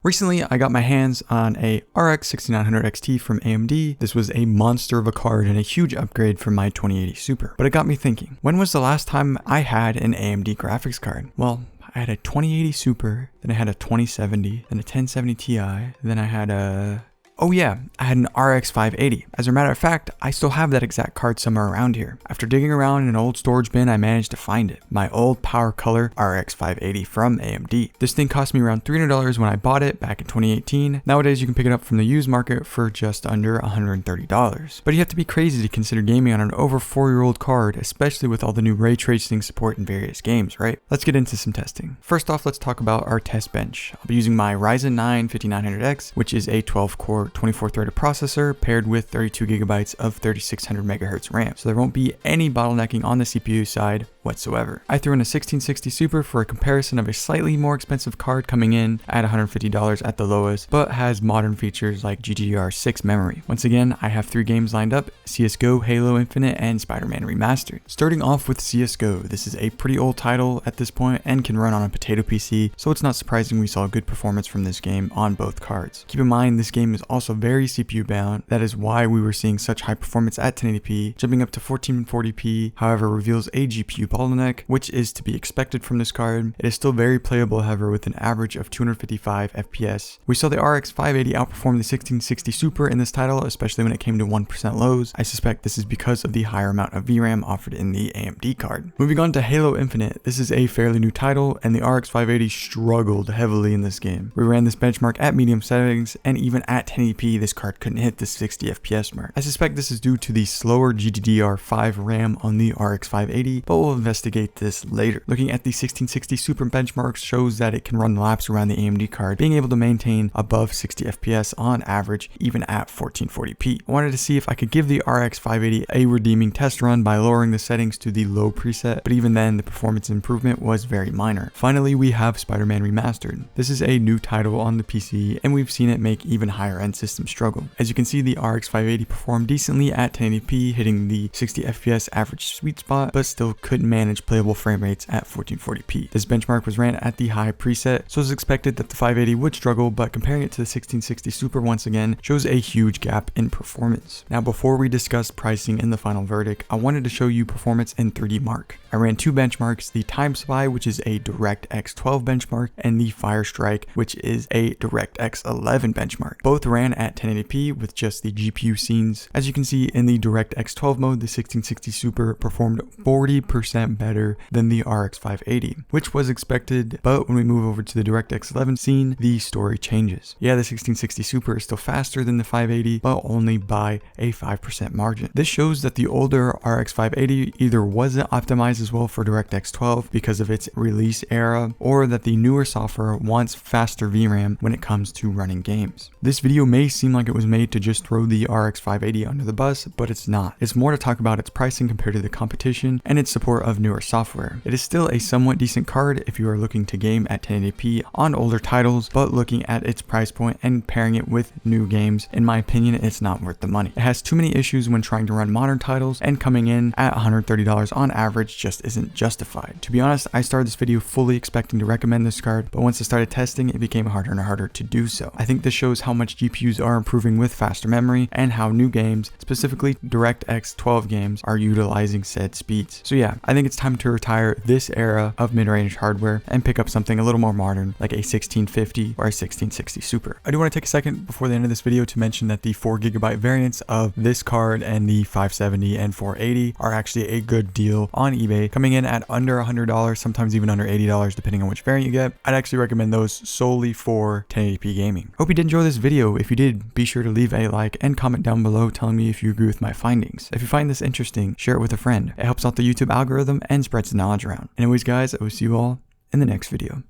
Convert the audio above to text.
Recently, I got my hands on a RX 6900 XT from AMD. This was a monster of a card and a huge upgrade from my 2080 Super. But it got me thinking, when was the last time I had an AMD graphics card? Well, I had a 2080 Super, then I had a 2070, then a 1070 Ti, then I had a... Oh yeah, I had an RX 580. As a matter of fact, I still have that exact card somewhere around here. After digging around in an old storage bin, I managed to find it. My old Power Color RX 580 from AMD. This thing cost me around $300 when I bought it back in 2018. Nowadays, you can pick it up from the used market for just under $130. But you have to be crazy to consider gaming on an over 4-year-old card, especially with all the new ray tracing support in various games, right? Let's get into some testing. First off, let's talk about our test bench. I'll be using my Ryzen 9 5900X, which is a 12-core 24-threaded processor paired with 32 gigabytes of 3600 megahertz RAM, so there won't be any bottlenecking on the CPU side whatsoever. I threw in a 1660 Super for a comparison of a slightly more expensive card coming in at $150 at the lowest, but has modern features like GDDR6 memory. Once again, I have 3 games lined up: CSGO, Halo Infinite, and Spider-Man Remastered. Starting off with CSGO, this is a pretty old title at this point and can run on a potato PC, so it's not surprising we saw good performance from this game on both cards. Keep in mind, this game is also very CPU bound. That is why we were seeing such high performance at 1080p, jumping up to 1440p, however reveals a GPU bottleneck, which is to be expected from this card. It is still very playable, however, with an average of 255 FPS. We saw the RX 580 outperform the 1660 Super in this title, especially when it came to 1% lows. I suspect this is because of the higher amount of VRAM offered in the AMD card. Moving on to Halo Infinite, this is a fairly new title, and the RX 580 struggled heavily in this game. We ran this benchmark at medium settings, and even at 1080p, this card couldn't hit the 60 FPS mark. I suspect this is due to the slower GDDR5 RAM on the RX 580, but we'll investigate this later. Looking at the 1660 Super benchmarks shows that it can run laps around the AMD card, being able to maintain above 60 FPS on average, even at 1440p. I wanted to see if I could give the RX 580 a redeeming test run by lowering the settings to the low preset, but even then, the performance improvement was very minor. Finally, we have Spider-Man Remastered. This is a new title on the PC, and we've seen it make even higher end systems struggle. As you can see, the RX 580 performed decently at 1080p, hitting the 60 FPS average sweet spot, but still couldn't manage playable frame rates at 1440p. This benchmark was ran at the high preset, so it was expected that the 580 would struggle, but comparing it to the 1660 Super once again shows a huge gap in performance. Now, before we discuss pricing and the final verdict, I wanted to show you performance in 3D Mark. I ran 2 benchmarks, the Time Spy, which is a DirectX 12 benchmark, and the Fire Strike, which is a DirectX 11 benchmark. Both ran at 1080p with just the GPU scenes. As you can see, in the DirectX 12 mode, the 1660 Super performed 40% better than the RX 580, which was expected, but when we move over to the DirectX 11 scene, the story changes. Yeah, the 1660 Super is still faster than the 580, but only by a 5% margin. This shows that the older RX 580 either wasn't optimized as well for DirectX 12 because of its release era, or that the newer software wants faster VRAM when it comes to running games. This video may seem like it was made to just throw the RX 580 under the bus, but it's not. It's more to talk about its pricing compared to the competition and its support of newer software. It is still a somewhat decent card if you are looking to game at 1080p on older titles, but looking at its price point and pairing it with new games, in my opinion, it's not worth the money. It has too many issues when trying to run modern titles, and coming in at $130 on average just isn't justified. To be honest, I started this video fully expecting to recommend this card, but once I started testing, it became harder and harder to do so. I think this shows how much GPUs are improving with faster memory, and how new games, specifically DirectX 12 games, are utilizing said speeds. So yeah, I think it's time to retire this era of mid-range hardware and pick up something a little more modern, like a 1650 or a 1660 Super. I do want to take a second before the end of this video to mention that the 4GB variants of this card and the 570 and 480 are actually a good deal on eBay, coming in at under $100, sometimes even under $80 depending on which variant you get. I'd actually recommend those solely for 1080p gaming. Hope you did enjoy this video. If you did, be sure to leave a like and comment down below telling me if you agree with my findings. If you find this interesting, share it with a friend. It helps out the YouTube algorithm and spreads the knowledge around. Anyways guys, I will see you all in the next video.